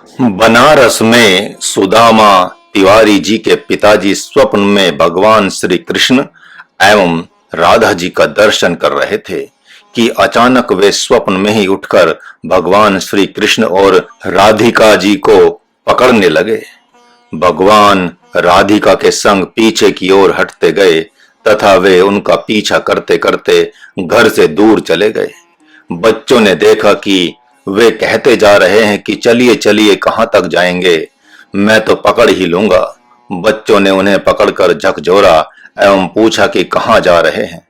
बनारस में सुदामा तिवारी जी के पिताजी स्वप्न में भगवान श्री कृष्ण एवं राधा जी का दर्शन कर रहे थे कि अचानक वे स्वप्न में ही उठकर भगवान श्री कृष्ण और राधिका जी को पकड़ने लगे। भगवान राधिका के संग पीछे की ओर हटते गए तथा वे उनका पीछा करते करते घर से दूर चले गए। बच्चों ने देखा कि वे कहते जा रहे हैं कि चलिए चलिए कहां तक जाएंगे, मैं तो पकड़ ही लूंगा। बच्चों ने उन्हें पकड़कर झकझोरा एवं पूछा कि कहां जा रहे हैं,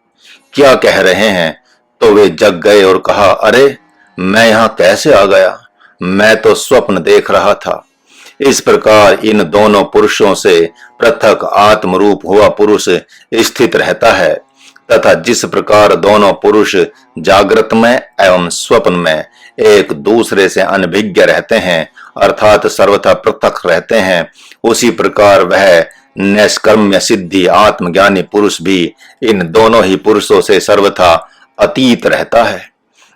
क्या कह रहे हैं। तो वे जग गए और कहा, अरे मैं यहां कैसे आ गया, मैं तो स्वप्न देख रहा था। इस प्रकार इन दोनों पुरुषों से पृथक आत्मरूप हुआ पुरुष स्थित रहता है तथा जिस प्रकार दोनों पुरुष जागृत में एवं स्वप्न में एक दूसरे से अनभिज्ञ रहते हैं अर्थात सर्वथा पृथक रहते हैं, उसी प्रकार वह नैष्कर्म्य सिद्धि आत्मज्ञानी पुरुष भी इन दोनों ही पुरुषों से सर्वथा अतीत रहता है।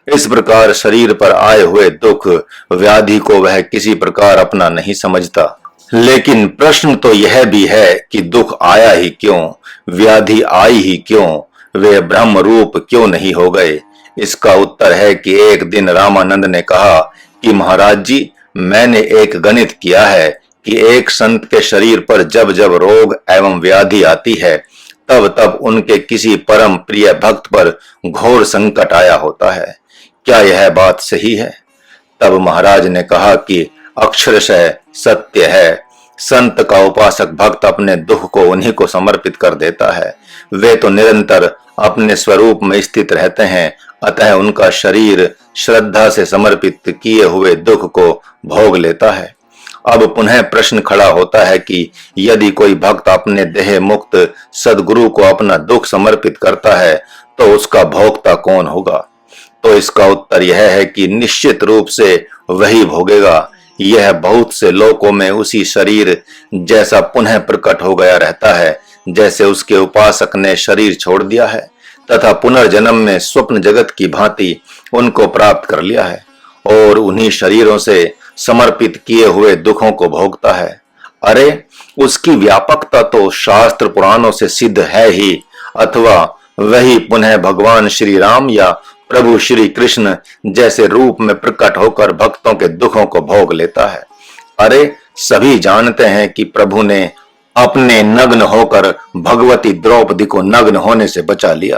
इस प्रकार शरीर पर आए हुए दुख व्याधि को वह किसी प्रकार अपना नहीं समझता। लेकिन प्रश्न तो यह भी है कि दुख आया ही क्यों, व्याधि आई ही क्यों, वे ब्रह्म रूप क्यों नहीं हो गए। इसका उत्तर है कि एक दिन रामानंद ने कहा कि महाराज जी, मैंने एक गणित किया है कि एक संत के शरीर पर जब जब रोग एवं व्याधि आती है तब तब उनके किसी परम प्रिय भक्त पर घोर संकट आया होता है। क्या यह बात सही है? तब महाराज ने कहा कि अक्षरशः सत्य है। संत का उपासक भक्त अपने दुख को उन्हीं को समर्पित कर देता है। वे तो निरंतर अपने स्वरूप में स्थित रहते हैं, अतः उनका शरीर श्रद्धा से समर्पित किए हुए दुख को भोग लेता है। अब पुनः प्रश्न खड़ा होता है कि यदि कोई भक्त अपने देह मुक्त सद्गुरु को अपना दुख समर्पित करता है तो उसका भोक्ता कौन होगा? तो इसका उत्तर यह है कि निश्चित रूप से वही भोगेगा। यह बहुत से लोकों में उसी शरीर जैसा पुनः प्रकट हो गया रहता है जैसे उसके उपासक ने शरीर छोड़ दिया है तथा पुनर्जन्म में स्वप्न जगत की भांति उनको प्राप्त कर लिया है और उन्हीं शरीरों से समर्पित किए हुए दुखों को भोगता है। अरे उसकी व्यापकता तो शास्त्र पुराणों से सिद्ध है ही, अथवा वही पुनः भगवान श्री राम या प्रभु श्री कृष्ण जैसे रूप में प्रकट होकर भक्तों के दुखों को भोग लेता है। अरे सभी जानते हैं कि प्रभु ने अपने नग्न होकर भगवती द्रौपदी को नग्न होने से बचा लिया,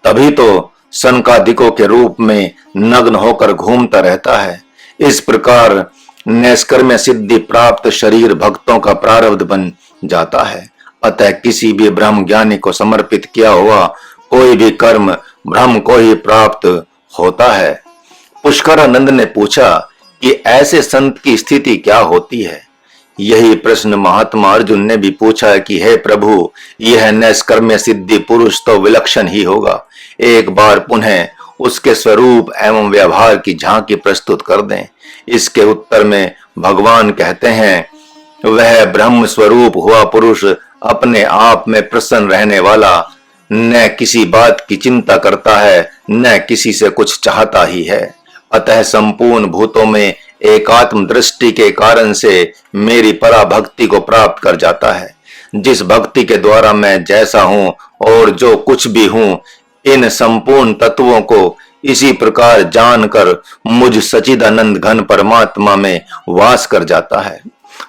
तभी तो सनकादिकों के रूप में नग्न होकर घूमता रहता है। इस प्रकार नैष्कर्म्य सिद्धि प्राप्त शरीर भक्तों का प्रारब्ध बन जाता है। अतः किसी भी ब्रह्म ज्ञानी को समर्पित किया हुआ कोई भी कर्म ब्रह्म को ही प्राप्त होता है। पुष्करानंद ने पूछा कि ऐसे संत की स्थिति क्या होती है? यही प्रश्न महात्मा अर्जुन ने भी पूछा कि हे प्रभु, यह नैष्कर्म्य सिद्धि पुरुष तो विलक्षण ही होगा, एक बार पुनः उसके स्वरूप एवं व्यवहार की झांकी प्रस्तुत कर दें। इसके उत्तर में भगवान कहते हैं, वह ब्रह्म स्वरूप हुआ पुरुष अपने आप में प्रसन्न रहने वाला, न किसी बात की चिंता करता है, न किसी से कुछ चाहता ही है। अतः संपूर्ण भूतों में एकात्म दृष्टि के कारण से मेरी पराभक्ति को प्राप्त कर जाता है। जिस भक्ति के द्वारा मैं जैसा हूं और जो कुछ भी हूं, इन संपूर्ण तत्वों को इसी प्रकार जानकर मुझ सच्चिदानंद घन परमात्मा में वास कर जाता है।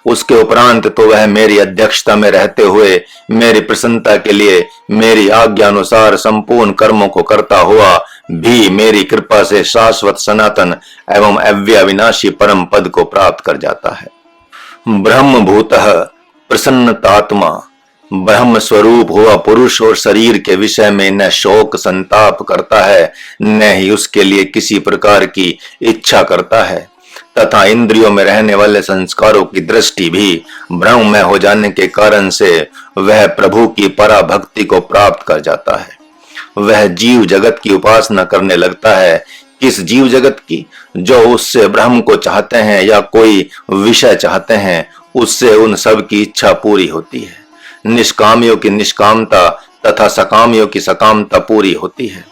उसके उपरांत तो वह मेरी अध्यक्षता में रहते हुए मेरी प्रसन्नता के लिए मेरी आज्ञा अनुसार संपूर्ण कर्मों को करता हुआ भी मेरी कृपा से शाश्वत सनातन एवं अव्यविनाशी परम पद को प्राप्त कर जाता है। ब्रह्म भूतः प्रसन्नतात्मा, ब्रह्म स्वरूप हुआ पुरुष और शरीर के विषय में न शोक संताप करता है, न ही उसके लिए किसी प्रकार की इच्छा करता है तथा इंद्रियों में रहने वाले संस्कारों की दृष्टि भी ब्रह्म में हो जाने के कारण से वह प्रभु की पराभक्ति को प्राप्त कर जाता है। वह जीव जगत की उपासना करने लगता है। किस जीव जगत की? जो उससे ब्रह्म को चाहते हैं या कोई विषय चाहते हैं, उससे उन सब की इच्छा पूरी होती है। निष्कामियों की निष्कामता तथा सकामियों की सकामता पूरी होती है।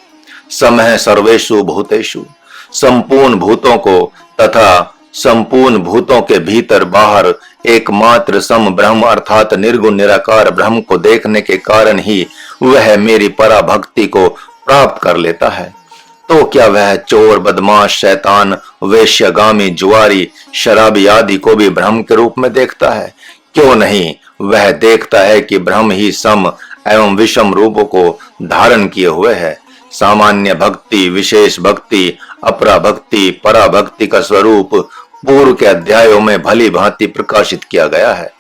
समः सर्वेषु भूतेषु, संपूर्ण भूतों को तथा संपूर्ण भूतों के भीतर बाहर एकमात्र सम ब्रह्म अर्थात निर्गुण निराकार ब्रह्म को देखने के कारण ही वह मेरी पराभक्ति को प्राप्त कर लेता है। तो क्या वह चोर, बदमाश, शैतान, वेश्यागामी, जुआरी, शराबी आदि को भी ब्रह्म के रूप में देखता है? क्यों नहीं, वह देखता है कि ब्रह्म ही सम एवं विषम रूपों को धारण किए हुए है। सामान्य भक्ति, विशेष भक्ति, अपरा भक्ति, परा भक्ति का स्वरूप पूर्व के अध्यायों में भली भांति प्रकाशित किया गया है।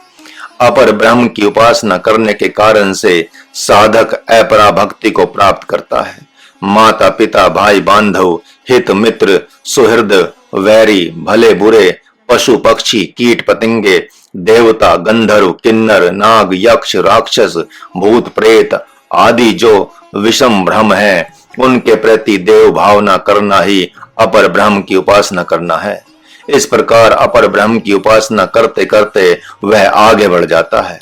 अपर ब्रह्म की उपासना करने के कारण से साधक अपरा भक्ति को प्राप्त करता है। माता पिता, भाई बांधव, हित मित्र, सुहृद, वैरी, भले बुरे, पशु पक्षी, कीट पतंगे, देवता, गंधर्व, किन्नर, नाग, यक्ष, राक्षस, भूत प्रेत आदि जो विषम ब्रह्म है, उनके प्रति देव भावना करना ही अपर ब्रह्म की उपासना करना है। इस प्रकार अपर ब्रह्म की उपासना करते करते वह आगे बढ़ जाता है।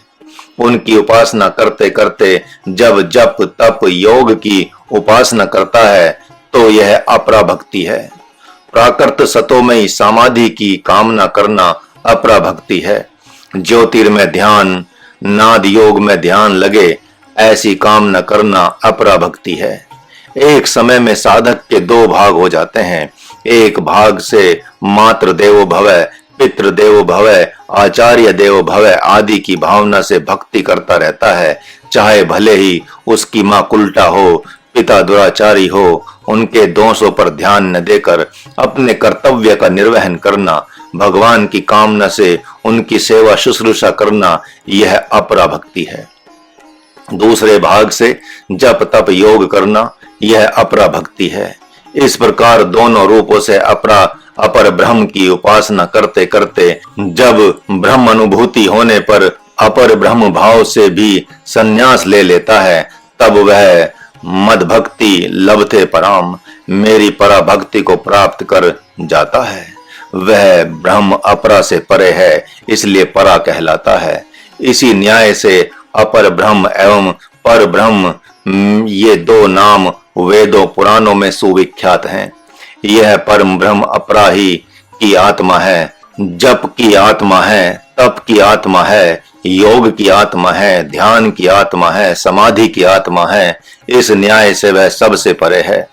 उनकी उपासना करते करते जब जप तप योग की उपासना करता है तो यह अपरा भक्ति है। प्राकृत सतोमयी समाधि की कामना करना अपरा भक्ति है। ज्योतिर्मय ध्यान, नाद योग में ध्यान लगे, ऐसी कामना करना अपरा भक्ति है। एक समय में साधक के दो भाग हो जाते हैं। एक भाग से मातृ देवो भवः, पितृ देवो भवः, आचार्य देवो भवः आदि की भावना से भक्ति करता रहता है। चाहे भले ही उसकी मां कुलटा हो, पिता दुराचारी हो, उनके दोषों पर ध्यान न देकर अपने कर्तव्य का निर्वहन करना, भगवान की कामना से उनकी सेवा शुश्रूषा करना, यह अपरा भक्ति है। दूसरे भाग से जप तप योग करना, यह अपरा भक्ति है। इस प्रकार दोनों रूपों से अपर ब्रह्म की उपासना करते करते जब ब्रह्म अनुभूति होने पर अपर ब्रह्म भाव से भी संन्यास ले लेता है, तब वह मद भक्ति लभते पराम, मेरी पराभक्ति को प्राप्त कर जाता है। वह ब्रह्म अपरा से परे है, इसलिए परा कहलाता है। इसी न्याय से अपर ब्रह्म एवं पर ब्रह्म ये दो नाम वेदों पुराणों में सुविख्यात हैं। यह परम ब्रह्म अपरा ही की आत्मा है, जप की आत्मा है, तप की आत्मा है, योग की आत्मा है, ध्यान की आत्मा है, समाधि की आत्मा है। इस न्याय से वह सबसे परे है।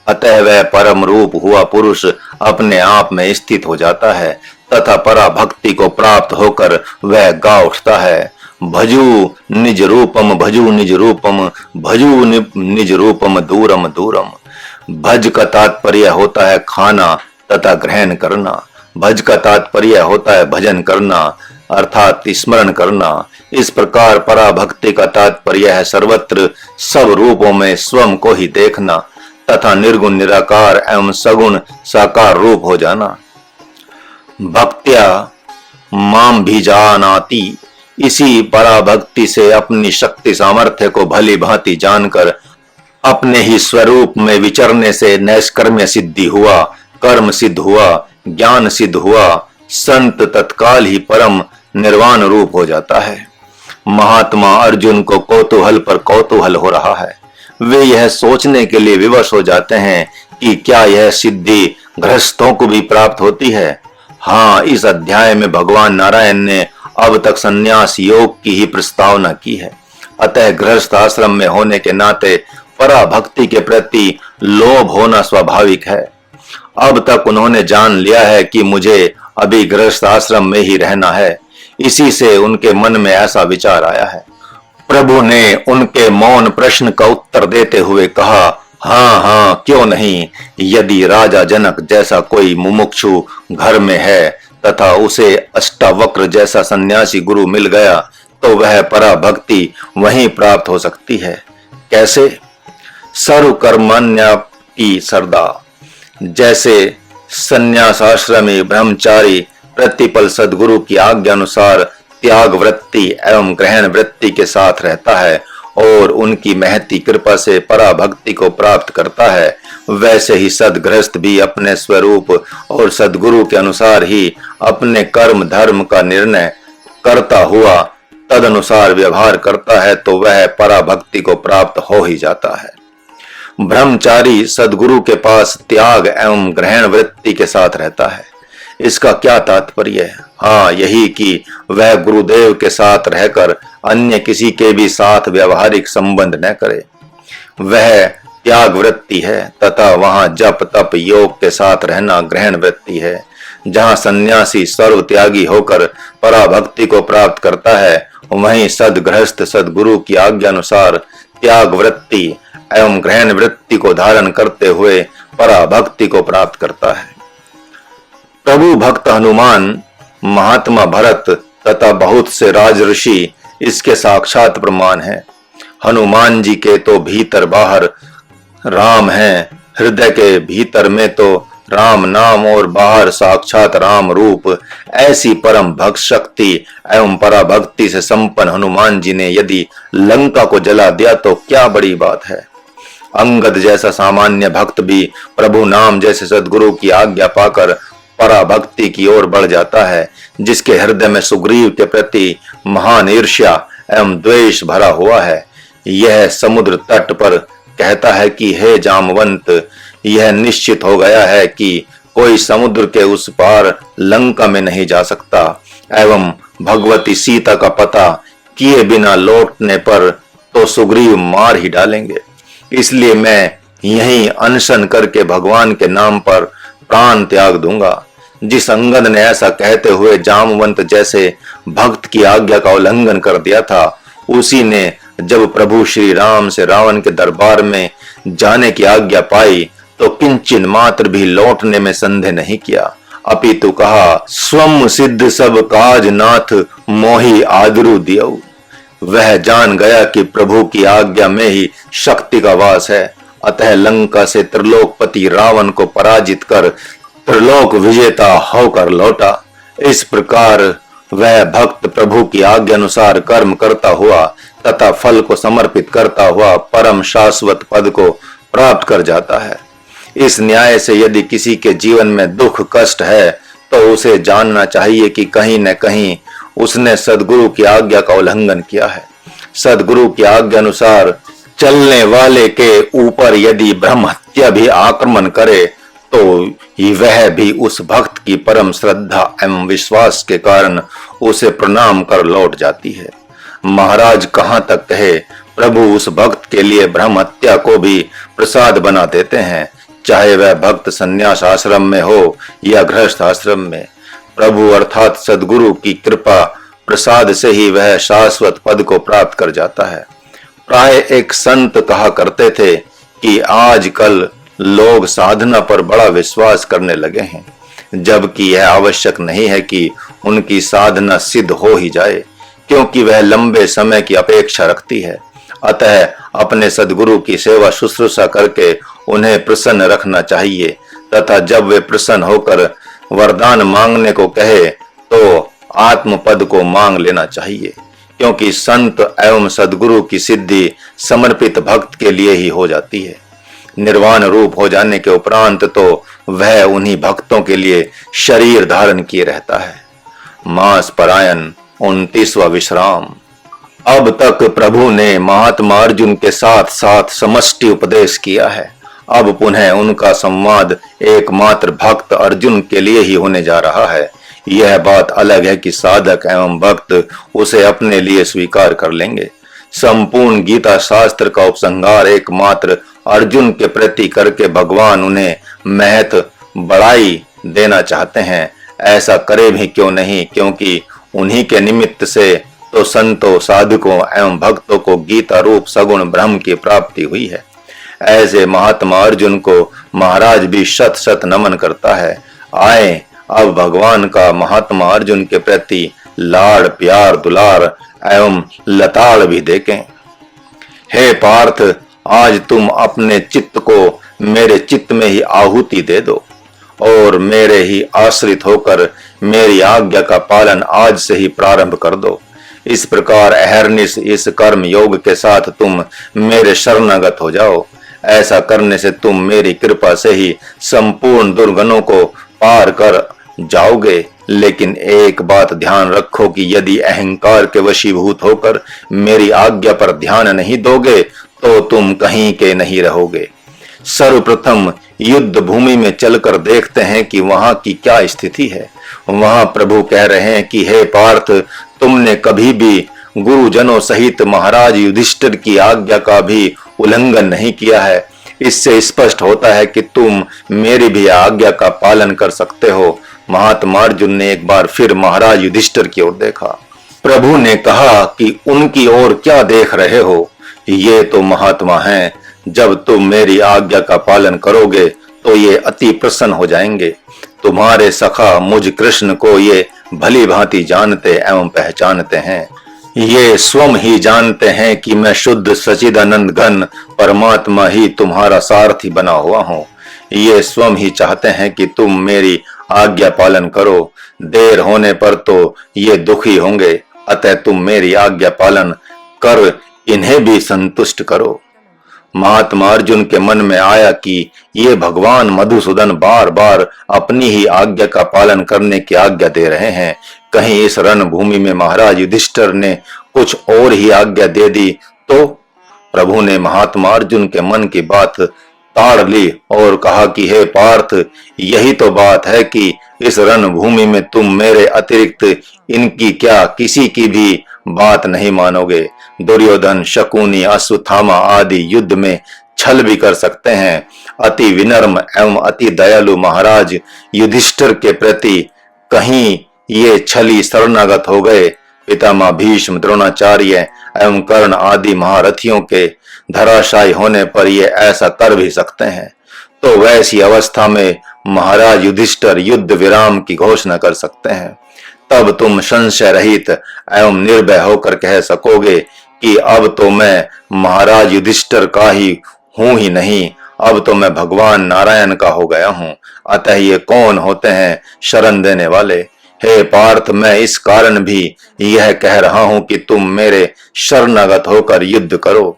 अतः वह परम रूप हुआ पुरुष अपने आप में स्थित हो जाता है तथा पराभक्ति को प्राप्त होकर वह गा उठता है, भजू निज रूपम, भजू निज रूपम, भजू निज रूपम दूरम दूरम। भज का तात्पर्य होता है खाना तथा ग्रहण करना। भज का तात्पर्य होता है भजन करना अर्थात स्मरण करना। इस प्रकार पराभक्ति का तात्पर्य है सर्वत्र सब रूपों में स्वयं को ही देखना तथा निर्गुण निराकार एवं सगुण साकार रूप हो जाना। भक्त्या माम भी जानाति, इसी पराभक्ति से अपनी शक्ति सामर्थ्य को भली भांति जानकर अपने ही स्वरूप में विचरने से नैष्कर्म्य सिद्धि हुआ, कर्म सिद्ध हुआ, ज्ञान सिद्ध हुआ, संत तत्काल ही परम निर्वाण रूप हो जाता है। महात्मा अर्जुन को कौतूहल पर कौतूहल हो रहा है। वे यह सोचने के लिए विवश हो जाते हैं कि क्या यह सिद्धि गृहस्थों को भी प्राप्त होती है। हाँ, इस अध्याय में भगवान नारायण ने अब तक संन्यास योग की ही प्रस्तावना की है। अतः गृहस्थ आश्रम में होने के नाते पराभक्ति के प्रति लोभ होना स्वाभाविक है। अब तक उन्होंने जान लिया है कि मुझे अभी गृहस्थ आश्रम में ही रहना है। इसी से उनके मन में ऐसा विचार आया है। प्रभु ने उनके मौन प्रश्न का उत्तर देते हुए कहा, हाँ हाँ क्यों नहीं, यदि राजा जनक जैसा कोई मुमुक्षु घर में है तथा उसे अष्टावक्र जैसा सन्यासी गुरु मिल गया तो वह पराभक्ति वहीं प्राप्त हो सकती है। कैसे? सर्व कर्मण्यपि सरदा, जैसे सन्यासाश्रमी ब्रह्मचारी प्रतिपल सद्गुरु की आज्ञा अनुसार त्याग वृत्ति एवं ग्रहण वृत्ति के साथ रहता है और उनकी महती कृपा से पराभक्ति को प्राप्त करता है, वैसे ही सदगृहस्थ भी अपने स्वरूप और सद्गुरु के अनुसार ही अपने कर्म धर्म का निर्णय करता हुआ तदनुसार व्यवहार करता है तो वह पराभक्ति को प्राप्त हो ही जाता है। ब्रह्मचारी सद्गुरु के पास त्याग एवं ग्रहण वृत्ति के साथ रहता है। इसका क्या तात्पर्य है? हाँ, यही कि वह गुरुदेव के साथ रहकर अन्य किसी के भी साथ व्यवहारिक संबंध न करे। वह त्याग वृत्ति है तथा वहां जप तप योग के साथ रहना ग्रहण वृत्ति है। जहां सन्यासी सर्व त्यागी होकर पराभक्ति को प्राप्त करता है, वहीं सदगृहस्थ सदगुरु की आज्ञा अनुसार त्याग वृत्ति एवं ग्रहण वृत्ति को धारण करते हुए पराभक्ति को प्राप्त करता है। प्रभु भक्त हनुमान, महात्मा भरत तथा बहुत से राजऋषि इसके साक्षात प्रमाण हैं। हनुमान जी के तो भीतर बाहर राम है, हृदय के भीतर में तो राम नाम और बाहर साक्षात राम रूप। ऐसी परम भक्त शक्ति एवं पराभक्ति से संपन्न हनुमान जी ने यदि लंका को जला दिया तो क्या बड़ी बात है। अंगद जैसा सामान्य भक्त भी प्रभु नाम जैसे सद्गुरु की आज्ञा पाकर पराभक्ति की ओर बढ़ जाता है। जिसके हृदय में सुग्रीव के प्रति महान ईर्ष्या एवं द्वेष भरा हुआ है, यह समुद्र तट पर कहता है कि हे जामवंत, यह निश्चित हो गया है कि कोई समुद्र के उस पार लंका में नहीं जा सकता एवं भगवती सीता का पता किए बिना लौटने पर तो सुग्रीव मार ही डालेंगे। इसलिए मैं यहीं अनशन करके भगवान के नाम पर प्राण त्याग दूंगा। जिस अंगद ने ऐसा कहते हुए जामवंत जैसे भक्त की आज्ञा का उल्लंघन कर दिया था, उसी ने जब प्रभु श्री राम से रावण के दरबार में जाने की आज्ञा पाई तो किंचिन मात्र भी लौटने में संदेह नहीं किया, अपितु कहा, स्वम सिद्ध सब काज नाथ मोहि आदरु दियौ। वह जान गया कि प्रभु की आज्ञा में ही शक्ति का वास है, अतः लंका से त्रिलोकपति रावण को पराजित कर त्रिलोक विजेता होकर लौटा। इस प्रकार वह भक्त प्रभु की आज्ञा अनुसार कर्म करता हुआ तथा फल को समर्पित करता हुआ परम शाश्वत पद को प्राप्त कर जाता है। इस न्याय से यदि किसी के जीवन में दुख कष्ट है तो उसे जानना चाहिए कि कहीं न कहीं उसने सद्गुरु की आज्ञा का उल्लंघन किया है। सद्गुरु की आज्ञा अनुसार चलने वाले के ऊपर यदि ब्रह्म हत्या भी आक्रमण करे तो वह भी उस भक्त की परम श्रद्धा एवं विश्वास के कारण उसे प्रणाम कर लौट जाती है। महाराज कहां तक कहे, प्रभु उस भक्त के लिए ब्रह्म हत्या को भी प्रसाद बना देते हैं, चाहे वह भक्त संन्यास आश्रम में हो या गृहस्थ आश्रम में। प्रभु अर्थात सद्गुरु की कृपा प्रसाद से ही वह शाश्वत पद को प्राप्त कर जाता है। प्राय एक संत कहा करते थे कि आजकल लोग साधना पर बड़ा विश्वास करने लगे हैं, जबकि यह आवश्यक नहीं है कि उनकी साधना सिद्ध हो ही जाए, क्योंकि वह लंबे समय की अपेक्षा रखती है। अतः अपने सद्गुरु की सेवा शुश्रूषा करके उन्हें प्रसन्न रखना चाहिए तथा जब वे प्रसन्न होकर वरदान मांगने को कहे तो आत्मपद को मांग लेना चाहिए, क्योंकि संत एवं सद्गुरु की सिद्धि समर्पित भक्त के लिए ही हो जाती है। निर्वाण रूप हो जाने के उपरांत तो वह उन्हीं भक्तों के लिए शरीर धारण किए रहता है। मास परायण 29वां विश्राम। अब तक प्रभु ने महात्मा अर्जुन के साथ साथ समष्टि उपदेश किया है। अब पुनः उनका संवाद एकमात्र भक्त अर्जुन के लिए ही होने जा रहा है। यह बात अलग है कि साधक एवं भक्त उसे अपने लिए स्वीकार कर लेंगे। संपूर्ण गीता शास्त्र का उपसंहार एकमात्र अर्जुन के प्रति करके भगवान उन्हें महत्व बढ़ाई देना चाहते हैं। ऐसा करे भी क्यों नहीं, क्योंकि उन्हीं के निमित्त से तो संतों साधकों एवं भक्तों को गीता रूप सगुण ब्रह्म की प्राप्ति हुई है। ऐसे महात्मा अर्जुन को महाराज भी शत शत नमन करता है। आए अब भगवान का महात्मा अर्जुन के प्रति लाड़ प्यार दुलार एवं लताड़ भी देखें। हे पार्थ, आज तुम अपने चित्त को मेरे चित्त में ही आहुति दे दो और मेरे ही आश्रित होकर मेरी आज्ञा का पालन आज से ही प्रारंभ कर दो। इस प्रकार अहर्निश इस कर्म योग के साथ तुम मेरे शरणागत हो जाओ। ऐसा करने से तुम मेरी कृपा से ही संपूर्ण दुर्गुणों को पार कर जाओगे। लेकिन एक बात ध्यान रखो कि यदि अहंकार के वशीभूत होकर मेरी आज्ञा पर ध्यान नहीं दोगे तो तुम कहीं के नहीं रहोगे। सर्वप्रथम युद्ध भूमि में चलकर देखते हैं कि वहां की क्या स्थिति है। वहां प्रभु कह रहे हैं कि हे पार्थ, तुमने कभी भी गुरुजनों सहित महाराज युधिष्ठिर की आज्ञा का भी उल्लंघन नहीं किया है। इससे स्पष्ट होता है कि तुम मेरी भी आज्ञा का पालन कर सकते हो। महात्मा अर्जुन ने एक बार फिर महाराज युधिष्ठिर की ओर देखा। प्रभु ने कहा कि उनकी ओर क्या देख रहे हो? ये तो महात्मा हैं। जब तुम मेरी आज्ञा का पालन करोगे तो ये अति प्रसन्न हो जाएंगे। तुम्हारे सखा मुझ कृष्ण को ये भली भांति जानते एवं पहचानते हैं। ये स्वयं ही जानते हैं कि मैं शुद्ध सच्चिदानंद घन परमात्मा ही तुम्हारा सारथी बना हुआ हूँ। ये स्वयं ही चाहते हैं कि तुम मेरी आज्ञा पालन करो। देर होने पर तो ये दुखी होंगे, अतः तुम मेरी आज्ञा पालन कर इन्हें भी संतुष्ट करो। महात्मा अर्जुन के मन में आया कि ये भगवान मधुसूदन बार बार अपनी ही आज्ञा का पालन करने की आज्ञा दे रहे हैं। कहीं इस रणभूमि में महाराज युधिष्ठिर ने कुछ और ही आज्ञा दे दी तो? प्रभु ने महात्मा अर्जुन के मन की बात ताड़ ली और कहा कि हे पार्थ, यही तो बात है कि इस रणभूमि में तुम मेरे अतिरिक्त इनकी क्या किसी की भी बात नहीं मानोगे। दुर्योधन, शकुनी, अश्वत्थामा आदि युद्ध में छल भी कर सकते हैं। अति विनम्र एवं अति दयालु महाराज युधिष्ठिर के प्रति कहीं ये छली शरणागत हो गए। पितामह भीष्म, द्रोणाचार्य एवं कर्ण आदि महारथियों के धराशायी होने पर ये ऐसा कर भी सकते हैं। तो वैसी अवस्था में महाराज युधिष्ठिर युद्ध विराम की घोषणा कर सकते हैं। तब तुम संशय रहित एवं निर्भय होकर कह सकोगे कि अब तो मैं महाराज युधिष्ठिर का ही हूं ही नहीं, अब तो मैं भगवान नारायण का हो गया हूं। अतः ये कौन होते हैं शरण देने वाले? हे पार्थ, मैं इस कारण भी यह कह रहा हूं कि तुम मेरे शरणागत होकर युद्ध करो।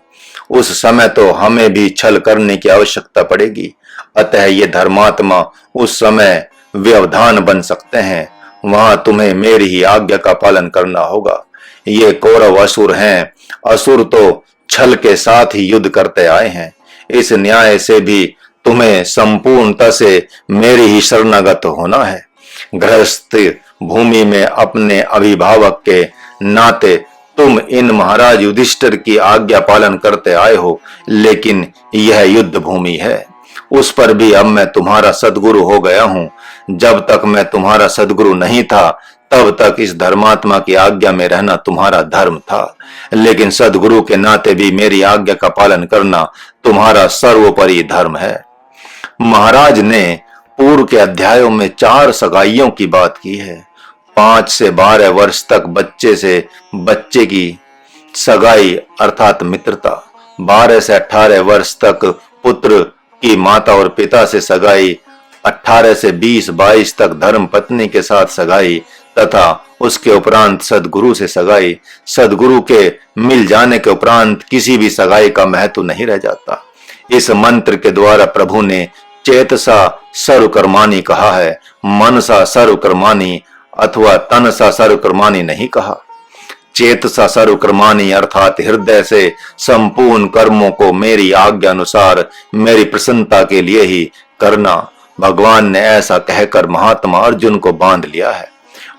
उस समय तो हमें भी छल करने की आवश्यकता पड़ेगी। अतः ये धर्मात्मा उस समय व्यवधान बन सकते हैं। वहां तुम्हें मेरी ही आज्ञा का पालन करना होगा। ये कौरव असुर हैं। असुर तो छल के साथ ही युद्ध करते आए हैं। इस न्याय से भी तुम्हें संपूर्णता से मेरी ही शरणागत होना है। गृहस्थ भूमि में अपने अभिभावक के नाते तुम इन महाराज युधिष्ठिर की आज्ञा पालन करते आए हो, लेकिन यह युद्ध भूमि है। उस पर भी अब मैं तुम्हारा सद्गुरु हो गया हूं। जब तक मैं तुम्हारा सद्गुरु नहीं था तब तक इस धर्मात्मा की आज्ञा में रहना तुम्हारा धर्म था, लेकिन सद्गुरु के नाते भी मेरी आज्ञा का पालन करना तुम्हारा सर्वोपरि धर्म है। महाराज ने पूर्व के अध्यायों में 4 सगाइयों की बात की है। 5 से 12 वर्ष तक बच्चे की सगाई अर्थात मित्रता, 12 से 18 वर्ष तक पुत्र की माता और पिता से सगाई, 18 से 20-22 तक धर्म पत्नी के साथ सगाई तथा उसके उपरांत सदगुरु से सगाई। सदगुरु के मिल जाने के उपरांत किसी भी सगाई का महत्व नहीं रह जाता। इस मंत्र के द्वारा प्रभु ने चेतसा सर्वकर्माणि कहा है, मनसा सर्वकर्माणि अथवा तनसा सर्वकर्माणि नहीं कहा। चेतसा सर्वकर्माणि अर्थात हृदय से संपूर्ण कर्मों को मेरी आज्ञा अनुसार मेरी प्रसन्नता के लिए ही करना। भगवान ने ऐसा कहकर महात्मा अर्जुन को बांध लिया है।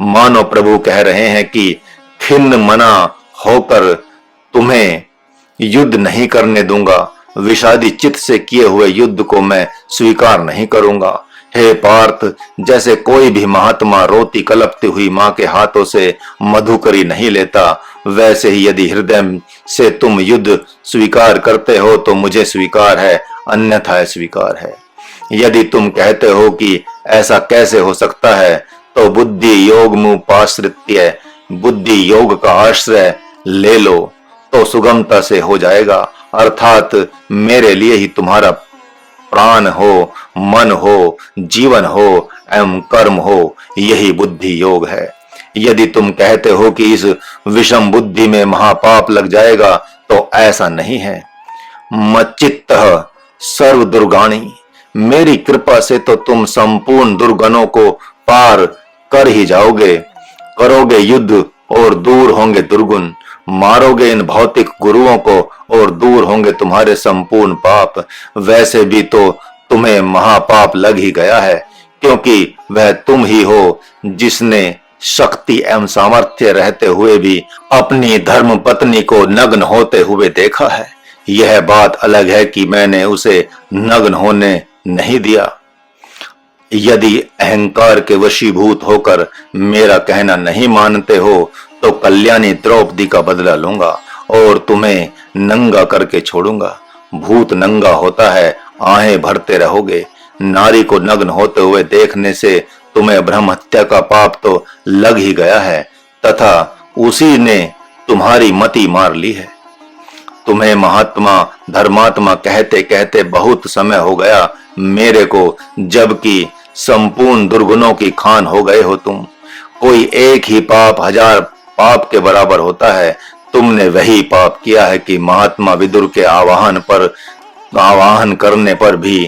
मानो प्रभु कह रहे हैं कि खिन्न मना होकर तुम्हें युद्ध नहीं करने दूंगा। विषादी चित्त से किए हुए युद्ध को मैं स्वीकार नहीं करूंगा। हे पार्थ, जैसे कोई भी महात्मा रोती कलपती हुई मां के हाथों से मधुकरी नहीं लेता, वैसे ही यदि हृदय से तुम युद्ध स्वीकार करते हो तो मुझे स्वीकार है, अन्यथा स्वीकार है। यदि तुम कहते हो कि ऐसा कैसे हो सकता है, तो बुद्धि योग मुपाश्रित्य, बुद्धि योग का आश्रय ले लो तो सुगमता से हो जाएगा। अर्थात मेरे लिए ही तुम्हारा प्राण हो, मन हो, जीवन हो एवं कर्म हो, यही बुद्धि योग है। यदि तुम कहते हो कि इस विषम बुद्धि में महापाप लग जाएगा, तो ऐसा नहीं है। मच्चित्तः सर्व दुर्गाणी, मेरी कृपा से तो तुम संपूर्ण दुर्गुणों को पार कर ही जाओगे। करोगे युद्ध और दूर होंगे दुर्गुण, मारोगे इन भौतिक गुरुओं को और दूर होंगे तुम्हारे संपूर्ण पाप। वैसे भी तो तुम्हें महापाप लग ही गया है, क्योंकि वह तुम ही हो जिसने शक्ति एवं सामर्थ्य रहते हुए भी अपनी धर्म पत्नी को नग्न होते हुए देखा है। यह बात अलग है कि मैंने उसे नग्न होने नहीं दिया। यदि अहंकार के वशीभूत होकर मेरा कहना नहीं मानते हो तो कल्याणी द्रौपदी का बदला लूंगा और तुम्हें नंगा करके छोड़ूंगा। भूत नंगा होता है, आहें भरते रहोगे। नारी को नग्न होते हुए देखने से तुम्हें ब्रह्म हत्या का पाप तो लग ही गया है तथा उसी ने तुम्हारी मति मार ली है। तुम्हें महात्मा धर्मात्मा कहते कहते बहुत समय हो गया मेरे को, जबकि संपूर्ण दुर्गुणों की खान हो गए हो तुम। कोई एक ही पाप 1000 पाप के बराबर होता है। तुमने वही पाप किया है कि महात्मा विदुर के आवाहन करने पर भी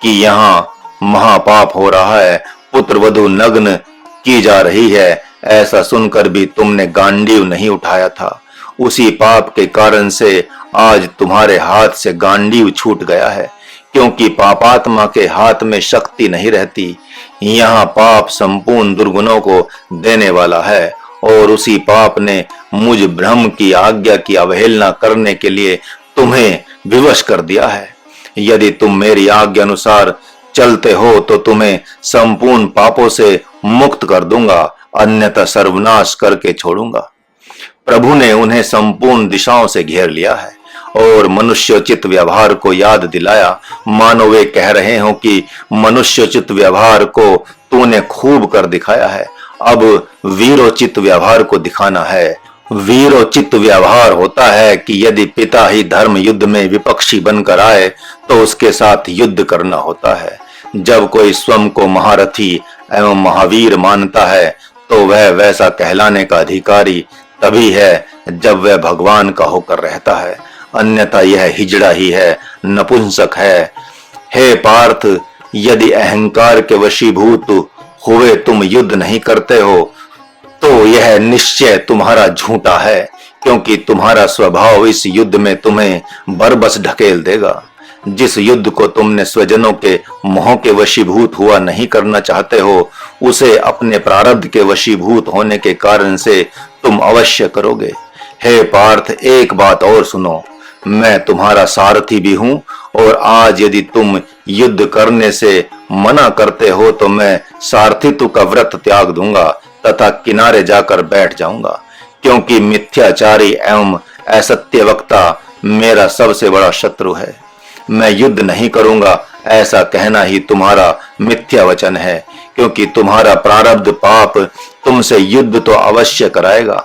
कि यहाँ महापाप हो रहा है, पुत्र वधु नग्न की जा रही है, ऐसा सुनकर भी तुमने गांडीव नहीं उठाया था। उसी पाप के कारण से आज तुम्हारे हाथ से गांडीव छूट गया है, क्योंकि पापात्मा के हाथ में शक्ति नहीं रहती। यहाँ पाप संपूर्ण दुर्गुणों को देने वाला है और उसी पाप ने मुझ ब्रह्म की आज्ञा की अवहेलना करने के लिए तुम्हें विवश कर दिया है। यदि तुम मेरी आज्ञा अनुसार चलते हो तो तुम्हें संपूर्ण पापों से मुक्त कर दूंगा, अन्यथा सर्वनाश करके छोड़ूंगा। प्रभु ने उन्हें संपूर्ण दिशाओं से घेर लिया है और मनुष्योचित व्यवहार को याद दिलाया, मानो वे कह रहे हो कि मनुष्योचित व्यवहार को तूने खूब कर दिखाया है, अब वीरोचित व्यवहार को दिखाना है। वीरोचित व्यवहार होता है कि यदि पिता ही धर्म युद्ध में विपक्षी बनकर आए तो उसके साथ युद्ध करना होता है। जब कोई स्वयं को महारथी एवं महावीर मानता है तो वह वैसा कहलाने का अधिकारी तभी है जब वह भगवान का होकर रहता है, अन्यथा यह हिजड़ा ही है, नपुंसक है। हे पार्थ, यदि अहंकार के वशीभूत हुए तुम युद्ध नहीं करते हो तो यह निश्चय तुम्हारा झूठा है, क्योंकि तुम्हारा स्वभाव इस युद्ध में तुम्हें बरबस ढकेल देगा। जिस युद्ध को तुमने स्वजनों के मोह के वशीभूत हुआ नहीं करना चाहते हो, उसे अपने प्रारब्ध के वशीभूत होने के कारण से तुम अवश्य करोगे। हे पार्थ, एक बात और सुनो, मैं तुम्हारा सारथी भी हूं और आज यदि तुम युद्ध करने से मना करते हो तो मैं सारथित्व का व्रत त्याग दूंगा तथा किनारे जाकर बैठ जाऊंगा, क्योंकि मिथ्याचारी एवं असत्य वक्ता मेरा सबसे बड़ा शत्रु है। मैं युद्ध नहीं करूंगा ऐसा कहना ही तुम्हारा मिथ्या वचन है, क्योंकि तुम्हारा प्रारब्ध पाप तुमसे युद्ध तो अवश्य कराएगा।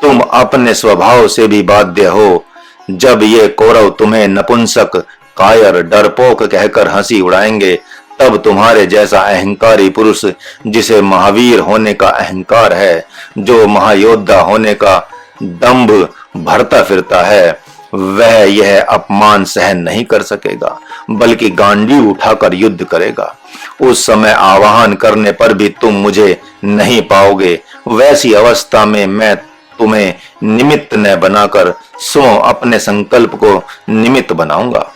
तुम अपने स्वभाव से भी बाध्य हो। जब ये कौरव तुम्हें नपुंसक, कायर, डरपोक कहकर हंसी उड़ाएंगे, तब तुम्हारे जैसा अहंकारी पुरुष, जिसे महावीर होने का अहंकार है, जो महायोद्धा होने का दंभ भरता फिरता है, वह यह अपमान सहन नहीं कर सकेगा, बल्कि गांडी उठाकर युद्ध करेगा। उस समय आवाहन करने पर भी तुम मुझे नहीं पाओगे। वैसी अवस्था में मैं तुम्हें निमित्त न बनाकर स्वयं अपने संकल्प को निमित्त बनाऊंगा।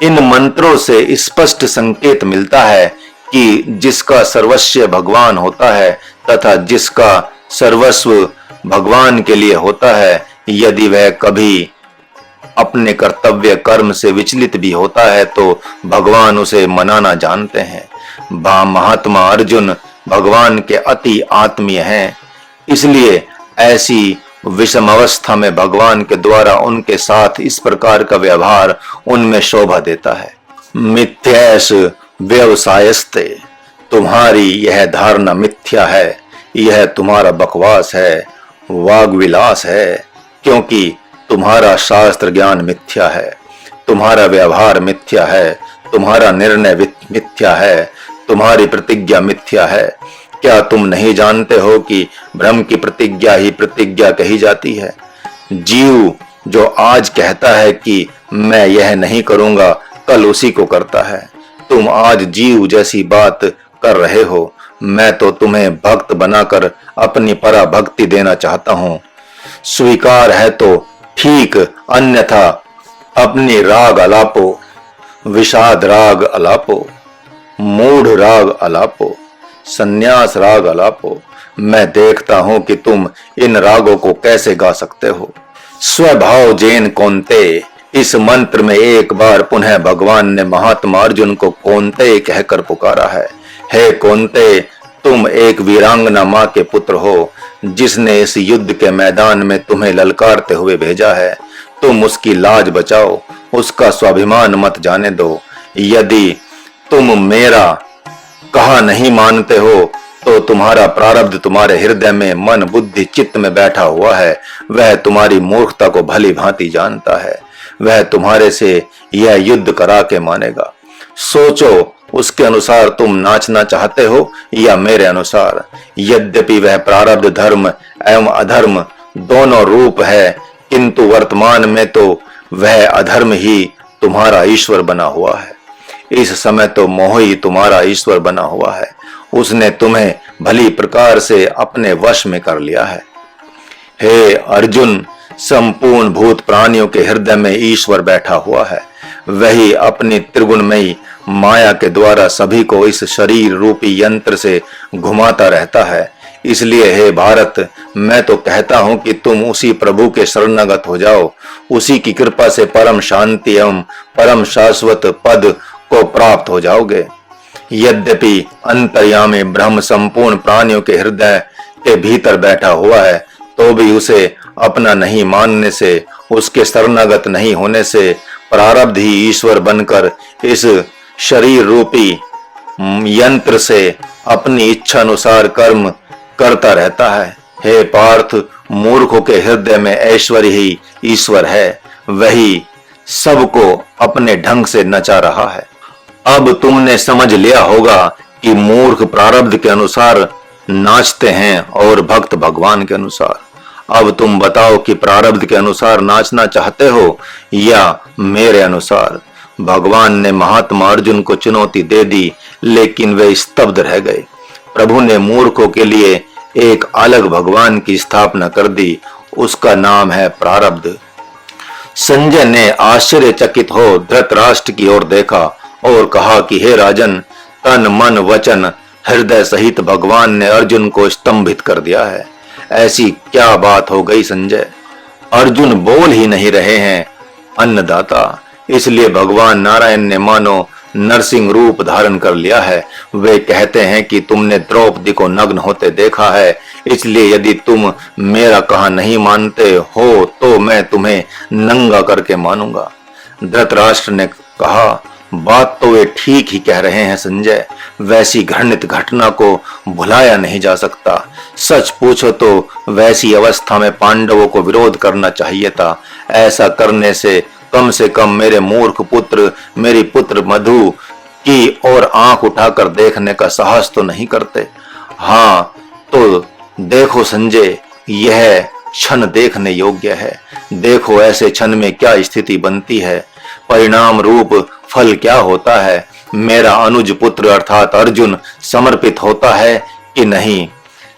इन मंत्रों से स्पष्ट संकेत मिलता है कि जिसका सर्वस्व भगवान होता है तथा जिसका सर्वस्व भगवान के लिए होता है, यदि वह कभी अपने कर्तव्य कर्म से विचलित भी होता है तो भगवान उसे मनाना जानते हैं। महात्मा अर्जुन भगवान के अति आत्मीय हैं, इसलिए ऐसी विषम अवस्था में भगवान के द्वारा उनके साथ इस प्रकार का व्यवहार उनमें शोभा देता है। मिथ्यास व्यवसायस्ते, तुम्हारी यह धारणा मिथ्या है, यह तुम्हारा बकवास है, वाग्विलास है, क्योंकि तुम्हारा शास्त्र ज्ञान मिथ्या है, तुम्हारा व्यवहार मिथ्या है, तुम्हारा निर्णय मिथ्या है, तुम्हारी प्रतिज्ञा मिथ्या है। क्या तुम नहीं जानते हो कि ब्रह्म की प्रतिज्ञा ही प्रतिज्ञा कही जाती है? जीव जो आज कहता है कि मैं यह नहीं करूंगा, कल उसी को करता है। तुम आज जीव जैसी बात कर रहे हो। मैं तो तुम्हें भक्त बनाकर अपनी पराभक्ति देना चाहता हूं। स्वीकार है तो ठीक, अन्यथा अपनी राग अलापो। विषाद राग अलापो, मूढ़ राग अलापो, संन्यास राग अलापो। मैं देखता हूं कि तुम इन रागों को कैसे गा सकते हो। स्वभाव जेन कौनते, इस मंत्र में एक बार पुनः भगवान ने महात्मा अर्जुन को कौनते कहकर पुकारा है। हे कौनते, तुम एक वीरांगना मां के पुत्र हो जिसने इस युद्ध के मैदान में तुम्हें ललकारते हुए भेजा है। तुम उसकी लाज बचाओ, उसका स्वाभिमान मत जाने दो। यदि तुम मेरा कहा नहीं मानते हो तो तुम्हारा प्रारब्ध तुम्हारे हृदय में, मन बुद्धि चित्त में बैठा हुआ है। वह तुम्हारी मूर्खता को भली भांति जानता है। वह तुम्हारे से यह युद्ध करा के मानेगा। सोचो, उसके अनुसार तुम नाचना चाहते हो या मेरे अनुसार। यद्यपि वह प्रारब्ध धर्म एवं अधर्म दोनों रूप है, किंतु वर्तमान में तो वह अधर्म ही तुम्हारा ईश्वर बना हुआ है। इस समय तो मोह ही तुम्हारा ईश्वर बना हुआ है। उसने तुम्हें भली प्रकार से अपने वश में कर लिया है। हे अर्जुन, संपूर्ण भूत प्राणियों के हृदय में ईश्वर बैठा हुआ है। वही अपनी त्रिगुणमयी माया के द्वारा सभी को इस शरीर रूपी यंत्र से घुमाता रहता है। इसलिए हे भारत, मैं तो कहता हूं कि तुम उसी प्रभु के शरणागत हो जाओ। उसी की कृपा से परम शांति एवं परम शाश्वत पद को प्राप्त हो जाओगे। यद्यपि अंतर्यामी ब्रह्म संपूर्ण प्राणियों के हृदय के भीतर बैठा हुआ है, तो भी उसे अपना नहीं मानने से, उसके शरणागत नहीं होने से प्रारब्ध ही ईश्वर बनकर इस शरीर रूपी यंत्र से अपनी इच्छा अनुसार कर्म करता रहता है। हे पार्थ, मूर्खों के हृदय में ऐश्वर्य ही ईश्वर है। वही सबको अपने ढंग से नचा रहा है। अब तुमने समझ लिया होगा कि मूर्ख प्रारब्ध के अनुसार नाचते हैं और भक्त भगवान के अनुसार। अब तुम बताओ कि प्रारब्ध के अनुसार नाचना चाहते हो या मेरे अनुसार। भगवान ने महात्मा अर्जुन को चुनौती दे दी, लेकिन वे स्तब्ध रह गए। प्रभु ने मूर्खों के लिए एक अलग भगवान की स्थापना कर दी। उसका नाम है प्रारब्ध। संजय ने आश्चर्यचकित हो धृतराष्ट्र की ओर देखा और कहा कि हे राजन, तन मन वचन हृदय सहित भगवान ने अर्जुन को स्तंभित कर दिया है। ऐसी क्या बात हो गई संजय? अर्जुन बोल ही नहीं रहे हैं अन्नदाता। इसलिए भगवान नारायण ने मानो नरसिंह रूप धारण कर लिया है। वे कहते हैं कि तुमने द्रौपदी को नग्न होते देखा है, इसलिए यदि तुम मेरा कहा नहीं मानते हो तो मैं तुम्हें नंगा करके मानूंगा। धृतराष्ट्र ने कहा, बात तो वे ठीक ही कह रहे हैं संजय। वैसी घृणित घटना को भुलाया नहीं जा सकता। सच पूछो तो वैसी अवस्था में पांडवों को विरोध करना चाहिए था। ऐसा करने से कम मेरे मूर्ख पुत्र मेरी पुत्र मधु की ओर आंख उठाकर देखने का साहस तो नहीं करते। हाँ तो देखो संजय, यह क्षण देखने योग्य है। देखो ऐसे क्षण में क्या स्थिति बनती है, परिणाम रूप फल क्या होता है। मेरा अनुज पुत्र अर्थात अर्जुन समर्पित होता है कि नहीं?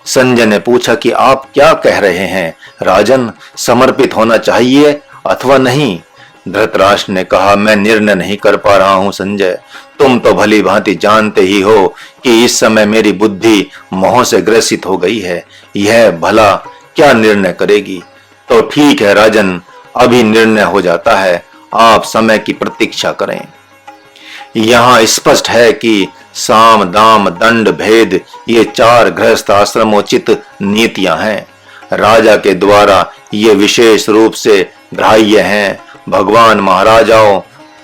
संजय ने पूछा कि आप क्या कह रहे हैं राजन, समर्पित होना चाहिए अथवा नहीं? धृतराष्ट्र ने कहा, मैं निर्णय नहीं कर पा रहा हूं संजय। तुम तो भली भांति जानते ही हो कि इस समय मेरी बुद्धि मोह से ग्रसित हो गई है। यह भला क्या निर्णय करेगी? तो ठीक है राजन, अभी निर्णय हो जाता है। आप समय की प्रतीक्षा करें। यहाँ स्पष्ट है कि साम दाम दंड भेद ये चार गृहस्थ आश्रमोचित नीतियां हैं। राजा के द्वारा ये विशेष रूप से ग्राह्य हैं। भगवान महाराजाओं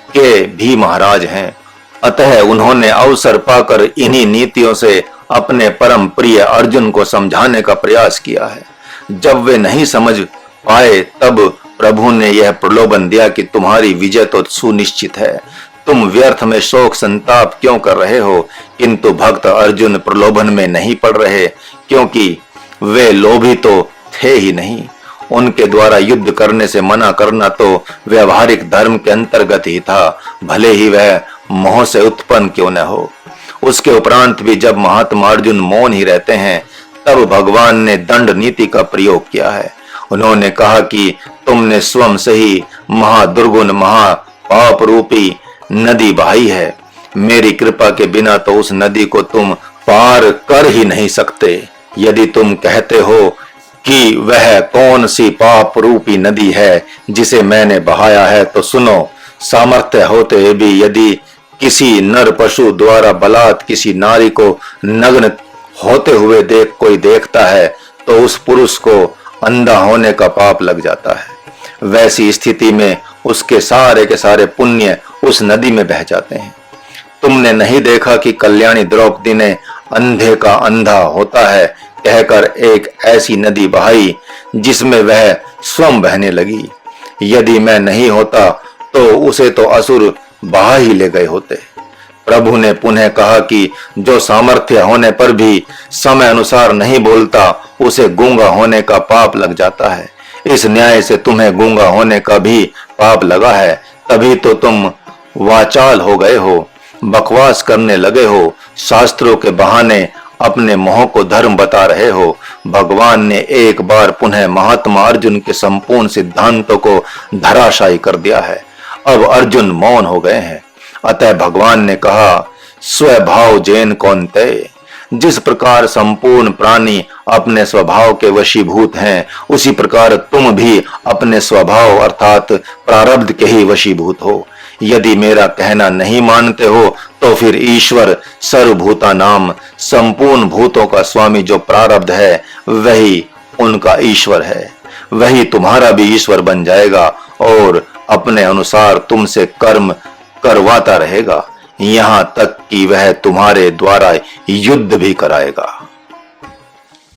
के भी महाराज हैं, अतः उन्होंने अवसर पाकर इन्हीं नीतियों से अपने परम प्रिय अर्जुन को समझाने का प्रयास किया है। जब वे नहीं समझ पाए तब प्रभु ने यह प्रलोभन दिया कि तुम्हारी विजय तो सुनिश्चित है, तुम व्यर्थ में शोक संताप क्यों कर रहे हो? किंतु भक्त अर्जुन प्रलोभन में नहीं पड़ रहे, क्योंकि वे लोभी तो थे ही नहीं। उनके द्वारा युद्ध करने से मना करना तो व्यवहारिक धर्म के अंतर्गत ही था, भले ही वह मोह से उत्पन्न क्यों न हो। उसके उपरांत भी जब महात्मा अर्जुन मौन ही रहते हैं, तब भगवान ने दंड नीति का प्रयोग किया है। उन्होंने कहा कि तुमने स्वयं से ही महादुर्गुण महापाप रूपी नदी बहाई है। मेरी कृपा के बिना तो उस नदी को तुम पार कर ही नहीं सकते। यदि तुम कहते हो कि वह कौन सी पाप रूपी नदी है जिसे मैंने बहाया है, तो सुनो, सामर्थ्य होते भी यदि किसी नर पशु द्वारा बलात् किसी नारी को नग्न होते हुए कोई देखता है, तो उस पुरुष को अंधा होने का पाप लग जाता है। वैसी स्थिति में उसके सारे के सारे पुण्य उस नदी में बह जाते हैं। तुमने नहीं देखा कि कल्याणी द्रौपदी ने अंधे का अंधा होता है कहकर एक ऐसी नदी बहाई जिसमें वह स्वयं बहने लगी। यदि मैं नहीं होता तो उसे तो असुर बहा ही ले गए होते। प्रभु ने पुनः कहा कि जो सामर्थ्य होने पर भी समय अनुसार नहीं बोलता, उसे गूंगा होने का पाप लग जाता है। इस न्याय से तुम्हें गूंगा होने का भी पाप लगा है, तभी तो तुम वाचाल हो गए हो, बकवास करने लगे हो, शास्त्रों के बहाने अपने मोह को धर्म बता रहे हो। भगवान ने एक बार पुनः महात्मा अर्जुन के संपूर्ण सिद्धांतों को धराशायी कर दिया है। अब अर्जुन मौन हो गए हैं। अतः भगवान ने कहा, स्वभाव जैन कौन्तेय, जिस प्रकार संपूर्ण प्राणी अपने स्वभाव के वशीभूत हैं, उसी प्रकार तुम भी अपने स्वभाव अर्थात प्रारब्ध के ही वशीभूत हो। यदि मेरा कहना नहीं मानते हो तो फिर ईश्वर सर्वभूता नाम संपूर्ण भूतों का स्वामी जो प्रारब्ध है, वही उनका ईश्वर है। वही तुम्हारा भी ईश्वर बन जाएगा और अपने अनुसार तुमसे कर्म करवाता रहेगा, यहाँ तक कि वह तुम्हारे द्वारा युद्ध भी कराएगा।